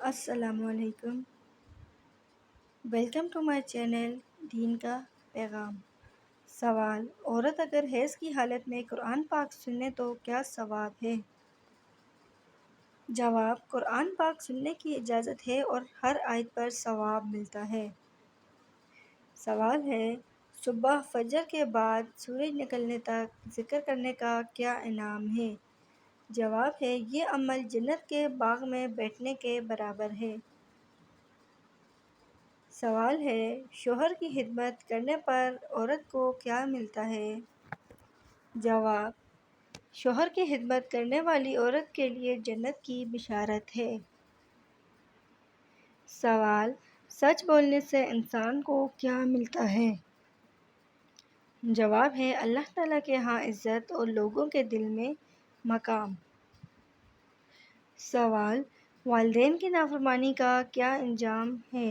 السلام علیکم، welcome to my channel دین کا پیغام۔ سوال: عورت اگر حیض کی حالت میں قرآن پاک سنے تو کیا ثواب ہے؟ جواب: قرآن پاک سننے کی اجازت ہے اور ہر آیت پر ثواب ملتا ہے۔ سوال ہے: صبح فجر کے بعد سورج نکلنے تک ذکر کرنے کا کیا انعام ہے؟ جواب ہے: یہ عمل جنت کے باغ میں بیٹھنے کے برابر ہے۔ سوال ہے: شوہر کی خدمت کرنے پر عورت کو کیا ملتا ہے؟ جواب: شوہر کی خدمت کرنے والی عورت کے لیے جنت کی بشارت ہے۔ سوال: سچ بولنے سے انسان کو کیا ملتا ہے؟ جواب ہے: اللہ تعالیٰ کے ہاں عزت اور لوگوں کے دل میں مقام۔ سوال: والدین کی نافرمانی کا کیا انجام ہے؟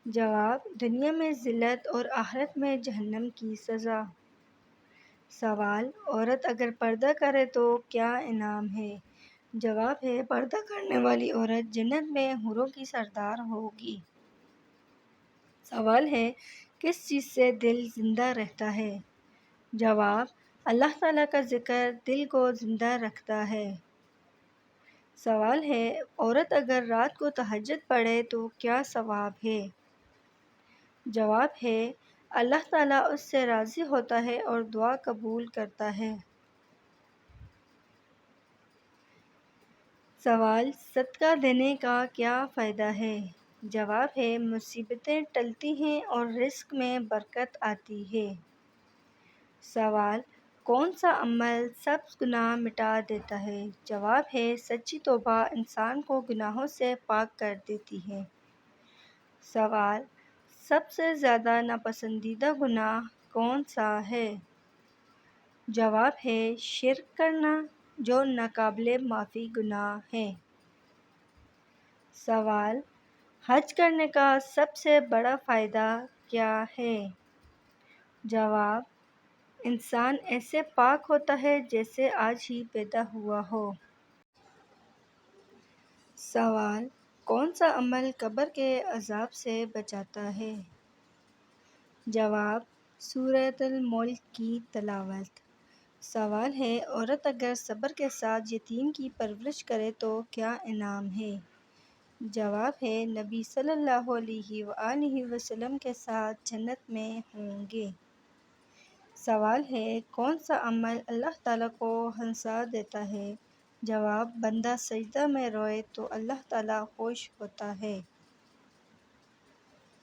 جواب: دنیا میں ذلت اور آخرت میں جہنم کی سزا۔ سوال: عورت اگر پردہ کرے تو کیا انعام ہے؟ جواب ہے: پردہ کرنے والی عورت جنت میں حوروں کی سردار ہوگی۔ سوال ہے: کس چیز سے دل زندہ رہتا ہے؟ جواب: اللہ تعالیٰ کا ذکر دل کو زندہ رکھتا ہے۔ سوال ہے: عورت اگر رات کو تہجد پڑھے تو کیا ثواب ہے؟ جواب ہے: اللہ تعالیٰ اس سے راضی ہوتا ہے اور دعا قبول کرتا ہے۔ سوال: صدقہ دینے کا کیا فائدہ ہے؟ جواب ہے: مصیبتیں ٹلتی ہیں اور رزق میں برکت آتی ہے۔ سوال: کون سا عمل سب گناہ مٹا دیتا ہے؟ جواب ہے: سچی توبہ انسان کو گناہوں سے پاک کر دیتی ہے۔ سوال: سب سے زیادہ ناپسندیدہ گناہ کون سا ہے؟ جواب ہے: شرک کرنا، جو ناقابل معافی گناہ ہے۔ سوال: حج کرنے کا سب سے بڑا فائدہ کیا ہے؟ جواب: انسان ایسے پاک ہوتا ہے جیسے آج ہی پیدا ہوا ہو۔ سوال: کون سا عمل قبر کے عذاب سے بچاتا ہے؟ جواب: سورۃ الملک کی تلاوت۔ سوال ہے: عورت اگر صبر کے ساتھ یتیم کی پرورش کرے تو کیا انعام ہے؟ جواب ہے: نبی صلی اللہ علیہ وآلہ وسلم کے ساتھ جنت میں ہوں گے۔ سوال ہے: کون سا عمل اللہ تعالیٰ کو ہنسا دیتا ہے؟ جواب: بندہ سجدہ میں روئے تو اللہ تعالیٰ خوش ہوتا ہے۔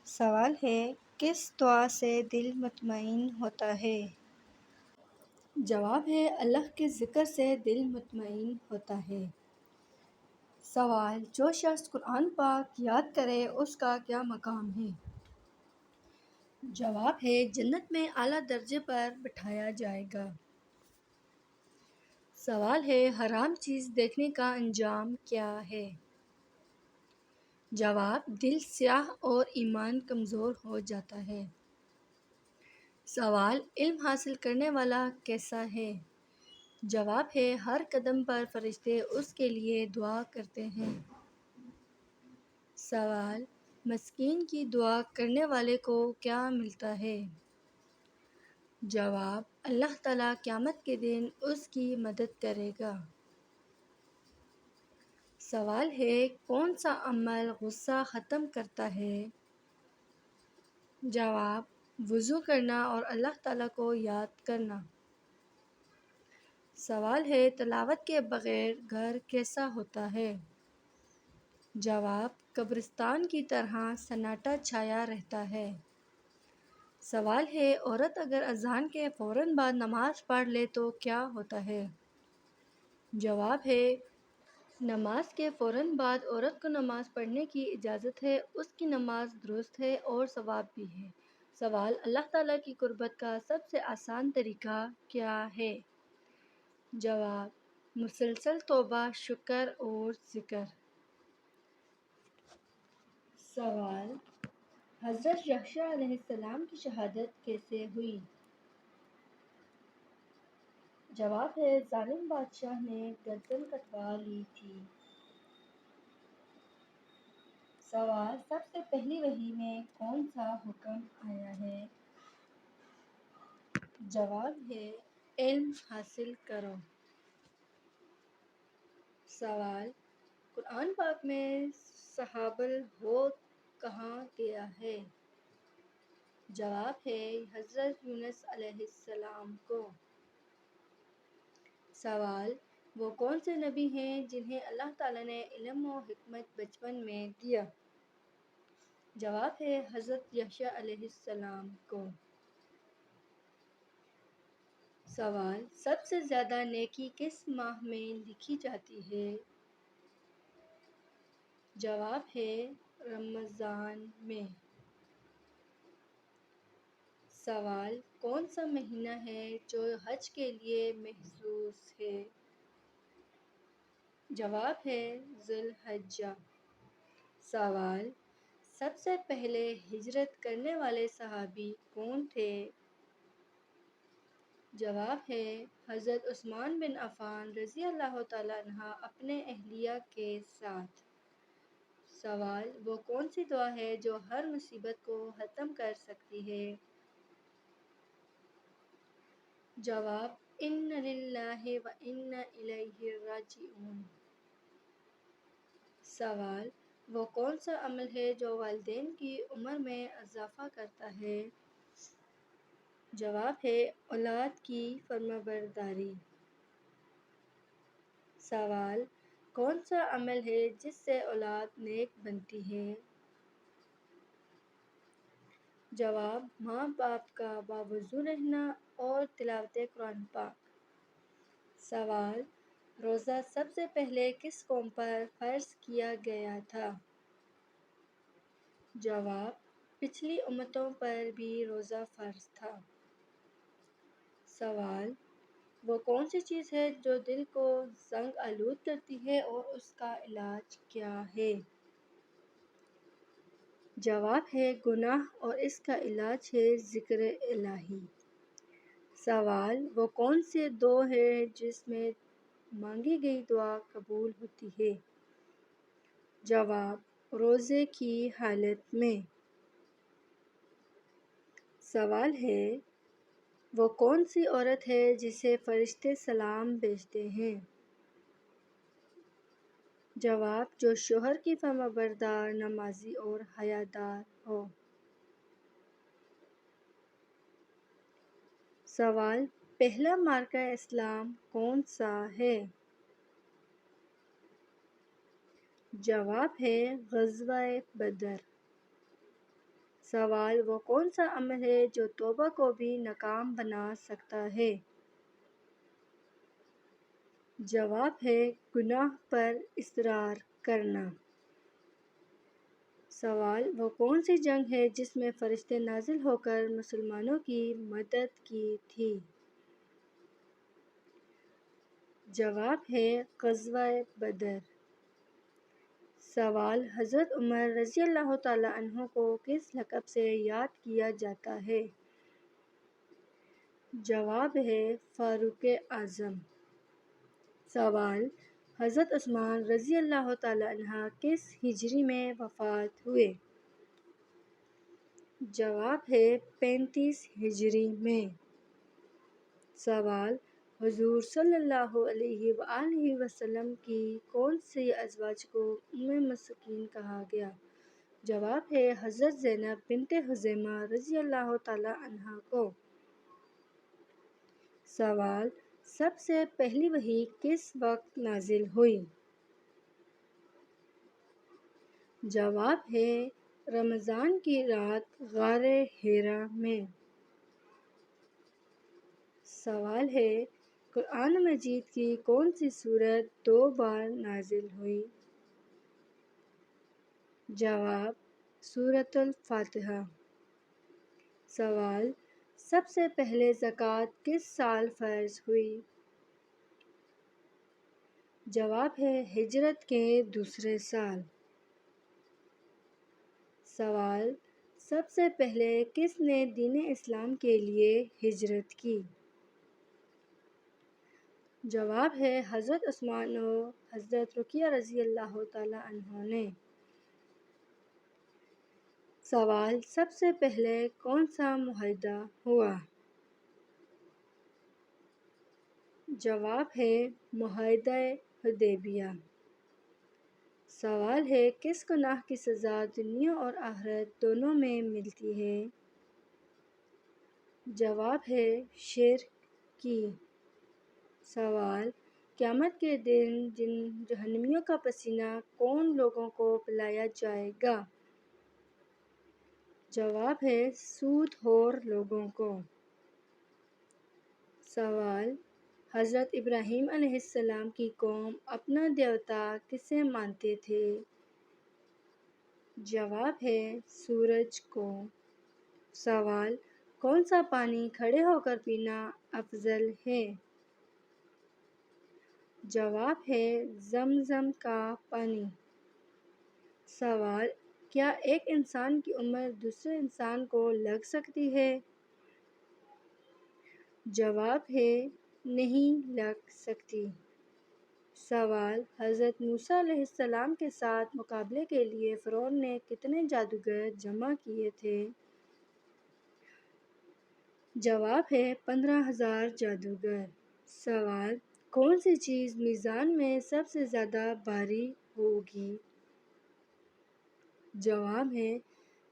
سوال ہے: کس دعا سے دل مطمئن ہوتا ہے؟ جواب ہے: اللہ کے ذکر سے دل مطمئن ہوتا ہے۔ سوال: جو شخص قرآن پاک یاد کرے اس کا کیا مقام ہے؟ جواب ہے: جنت میں اعلیٰ درجے پر بٹھایا جائے گا۔ سوال ہے: حرام چیز دیکھنے کا انجام کیا ہے؟ جواب: دل سیاہ اور ایمان کمزور ہو جاتا ہے۔ سوال: علم حاصل کرنے والا کیسا ہے؟ جواب ہے: ہر قدم پر فرشتے اس کے لیے دعا کرتے ہیں۔ سوال: مسکین کی دعا کرنے والے کو کیا ملتا ہے؟ جواب: اللہ تعالیٰ قیامت کے دن اس کی مدد کرے گا۔ سوال ہے: کون سا عمل غصہ ختم کرتا ہے؟ جواب: وضو کرنا اور اللہ تعالیٰ کو یاد کرنا۔ سوال ہے: تلاوت کے بغیر گھر کیسا ہوتا ہے؟ جواب: قبرستان کی طرح سناٹا چھایا رہتا ہے۔ سوال ہے: عورت اگر اذان کے فوراً بعد نماز پڑھ لے تو کیا ہوتا ہے؟ جواب ہے: نماز کے فوراً بعد عورت کو نماز پڑھنے کی اجازت ہے، اس کی نماز درست ہے اور ثواب بھی ہے۔ سوال: اللہ تعالیٰ کی قربت کا سب سے آسان طریقہ کیا ہے؟ جواب: مسلسل توبہ، شکر اور ذکر۔ سوال: حضرت یحییٰ علیہ السلام کی شہادت کیسے ہوئی؟ جواب ہے: ظالم بادشاہ نے گردن کٹوا لی تھی۔ سوال: سب سے پہلی وحی میں کون سا حکم آیا ہے؟ جواب ہے علم حاصل کرو۔ سوال: قرآن پاک میں صحاب الحوت کہا گیا ہے؟ جواب ہے حضرت یونس علیہ السلام کو۔ سوال: وہ کون سے نبی ہیں جنہیں اللہ تعالیٰ نے علم و حکمت بچپن میں دیا؟ جواب ہے حضرت یحییٰ علیہ السلام کو۔ سوال: سب سے زیادہ نیکی کس ماہ میں لکھی جاتی ہے؟ جواب ہے رمضان میں۔ سوال: کون سا مہینہ ہے جو حج کے لیے مخصوص ہے؟ جواب ہے ذی الحجہ۔ سوال: سب سے پہلے ہجرت کرنے والے صحابی کون تھے؟ جواب ہے حضرت عثمان بن عفان رضی اللہ تعالیٰ عنہ اپنے اہلیہ کے ساتھ۔ سوال: وہ کون سی دعا ہے جو ہر مصیبت کو ختم کر سکتی ہے؟ جواب: انا للہ و انا الیہ راجعون۔ سوال: وہ کون سا عمل ہے جو والدین کی عمر میں اضافہ کرتا ہے؟ جواب ہے اولاد کی فرمانبرداری۔ سوال: کون سا عمل ہے جس سے اولاد نیک بنتی ہے؟ جواب: ماں باپ کا باوضو رہنا اور تلاوت قرآن پاک۔ سوال: روزہ سب سے پہلے کس قوم پر فرض کیا گیا تھا؟ جواب: پچھلی امتوں پر بھی روزہ فرض تھا۔ سوال: وہ کون سی چیز ہے جو دل کو زنگ آلود کرتی ہے اور اس کا علاج کیا ہے؟ جواب ہے گناہ اور اس کا علاج ہے ذکر الہی۔ سوال: وہ کون سے دو ہیں جس میں مانگی گئی دعا قبول ہوتی ہے؟ جواب: روزے کی حالت میں۔ سوال ہے: وہ کون سی عورت ہے جسے فرشتے سلام بھیجتے ہیں؟ جواب: جو شوہر کی فرمانبردار، نمازی اور حیا دار ہو۔ سوال: پہلا معرکہ اسلام کون سا ہے؟ جواب ہے غزوہ بدر۔ سوال: وہ کون سا عمل ہے جو توبہ کو بھی ناکام بنا سکتا ہے؟ جواب ہے گناہ پر اصرار کرنا۔ سوال: وہ کون سی جنگ ہے جس میں فرشتے نازل ہو کر مسلمانوں کی مدد کی تھی؟ جواب ہے غزوہ بدر۔ سوال: حضرت عمر رضی اللہ تعالیٰ عنہ کو کس لقب سے یاد کیا جاتا ہے؟ جواب ہے فاروق اعظم۔ سوال: حضرت عثمان رضی اللہ تعالیٰ عنہ کس ہجری میں وفات ہوئے؟ جواب ہے 35 ہجری میں۔ سوال: حضور صلی اللہ علیہ وآلہ وسلم کی کون سی ازواج کو ام مساکین کہا گیا؟ جواب ہے حضرت زینب بنت خزیمہ رضی اللہ تعالیٰ عنہا کو۔ سوال: سب سے پہلی وحی کس وقت نازل ہوئی؟ جواب ہے رمضان کی رات غار حرا میں۔ سوال ہے قرآن مجید کی کون سی سورت 2 بار نازل ہوئی؟ جواب: سورۃ الفاتحہ۔ سوال: سب سے پہلے زکوٰۃ کس سال فرض ہوئی؟ جواب ہے ہجرت کے دوسرے سال۔ سوال: سب سے پہلے کس نے دین اسلام کے لیے ہجرت کی؟ جواب ہے حضرت عثمان و حضرت رقیہ رضی اللہ تعالیٰ عنہ نے۔ سوال: سب سے پہلے کون سا معاہدہ ہوا؟ جواب ہے معاہدہ حدیبیہ۔ سوال ہے: کس گناہ کی سزا دنیا اور آخرت دونوں میں ملتی ہے؟ جواب ہے شرک کی۔ سوال: قیامت کے دن جہنمیوں کا پسینہ کون لوگوں کو پلایا جائے گا؟ جواب ہے سود خور لوگوں کو۔ سوال: حضرت ابراہیم علیہ السلام کی قوم اپنا دیوتا کسے مانتے تھے؟ جواب ہے سورج کو۔ سوال: کون سا پانی کھڑے ہو کر پینا افضل ہے؟ جواب ہے زمزم کا پانی۔ سوال: کیا ایک انسان کی عمر دوسرے انسان کو لگ سکتی ہے؟ جواب ہے نہیں لگ سکتی۔ سوال: حضرت موسیٰ علیہ السلام کے ساتھ مقابلے کے لیے فرعون نے کتنے جادوگر جمع کیے تھے؟ جواب ہے 15,000 جادوگر۔ سوال: کون سی چیز میزان میں سب سے زیادہ بھاری ہوگی؟ جواب ہے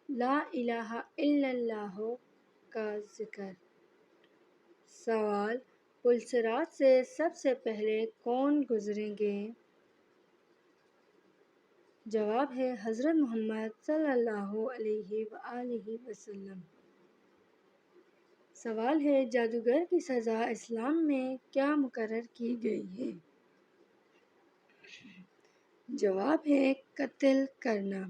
لا الہ الا اللہ کا ذکر۔ سوال: پل صراط سے سب سے پہلے کون گزریں گے؟ جواب ہے حضرت محمد صلی اللہ علیہ وآلہ وسلم۔ سوال ہے جادوگر کی سزا اسلام میں کیا مقرر کی گئی ہے؟ جواب ہے قتل کرنا۔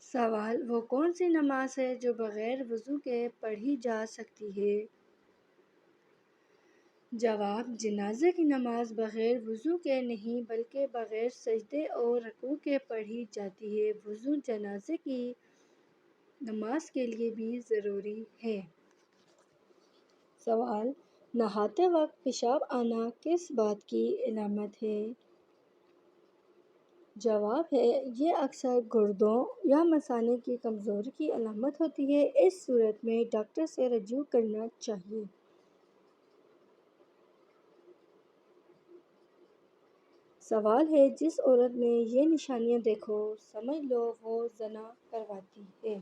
سوال: وہ کون سی نماز ہے جو بغیر وضو کے پڑھی جا سکتی ہے؟ جواب: جنازے کی نماز بغیر وضو کے نہیں بلکہ بغیر سجدے اور رکوع کے پڑھی جاتی ہے۔ وضو جنازے کی نماز کے لیے بھی ضروری ہے۔ سوال: نہاتے وقت پیشاب آنا کس بات کی علامت ہے؟ جواب ہے یہ اکثر گردوں یا مثانے کی کمزوری کی علامت ہوتی ہے۔ اس صورت میں ڈاکٹر سے رجوع کرنا چاہیے۔ سوال ہے جس عورت میں یہ نشانیاں دیکھو سمجھ لو وہ زنا کرواتی ہے۔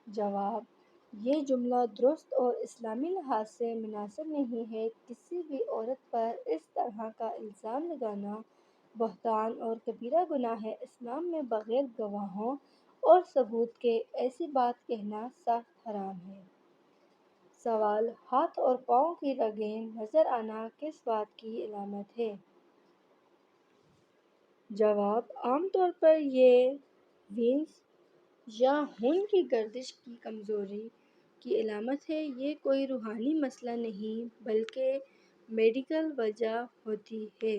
جواب: یہ جملہ درست اور اسلامی لحاظ سے مناسب نہیں ہے۔ کسی بھی عورت پر اس طرح کا الزام لگانا بہتان اور کبیرہ گناہ ہے۔ اسلام میں بغیر گواہوں اور ثبوت کے ایسی بات کہنا سخت حرام ہے۔ سوال: ہاتھ اور پاؤں کی رگیں نظر آنا کس بات کی علامت ہے؟ جواب: عام طور پر یہ وینس یا خون کی گردش کی کمزوری کی علامت ہے۔ یہ کوئی روحانی مسئلہ نہیں بلکہ میڈیکل وجہ ہوتی ہے۔